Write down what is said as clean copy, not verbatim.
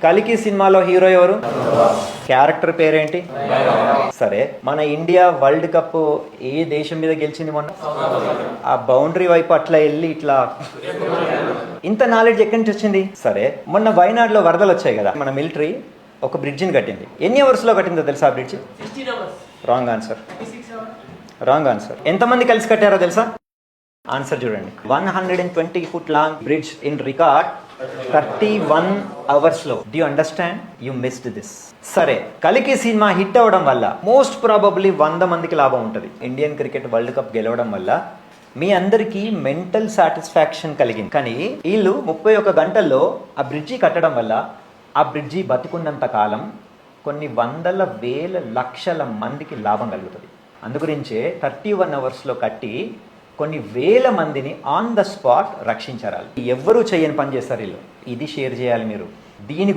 కలికి సినిమాలో హీరో ఎవరు? క్యారెక్టర్ పేరేంటి? సరే, మన ఇండియా వరల్డ్ కప్ ఏ దేశం మీద గెలిచింది మొన్న? ఆ బౌండరీ వైపు అట్లా వెళ్ళి ఇట్లా. ఇంత నాలెడ్జ్ ఎక్కడి నుంచి వచ్చింది? సరే, మొన్న వయనాడులో వరదలు వచ్చాయి కదా, మన మిలిటరీ ఒక బ్రిడ్జిని కట్టింది. ఎన్ని అవర్స్లో కట్టిందో తెలుసా ఆ bridge? Wrong answer. Wrong answer. ఎంతమంది కలిసి కట్టారో తెలుసా? ఆన్సర్ చూడండి. 120 foot long bridge in record 31 hours లో. Do you understand? You missed this. సరే, కలికి సినిమా హిట్ అవ్వడం వల్ల మోస్ట్ ప్రాబబ్లీ 100 మందికి లాభం ఉంటుంది. ఇండియన్ క్రికెట్ వరల్డ్ కప్ గెలవడం వల్ల మీ అందరికీ మెంటల్ సాటిస్ఫాక్షన్ కలిగింది. కానీ వీళ్ళు 31 గంటల్లో ఆ బ్రిడ్జి కట్టడం వల్ల ఆ బ్రిడ్జి బతికున్నంత కాలం కొన్ని వందల వేల లక్షల మందికి లాభం కలుగుతుంది. అందుగురించే 31 hours కట్టి కొన్ని వేల మందిని ఆన్ ద స్పాట్ రక్షించారు. ఎవ్వరూ చేయని పని చేస్తారు వీళ్ళు. ఇది షేర్ చేయాలి మీరు. దీని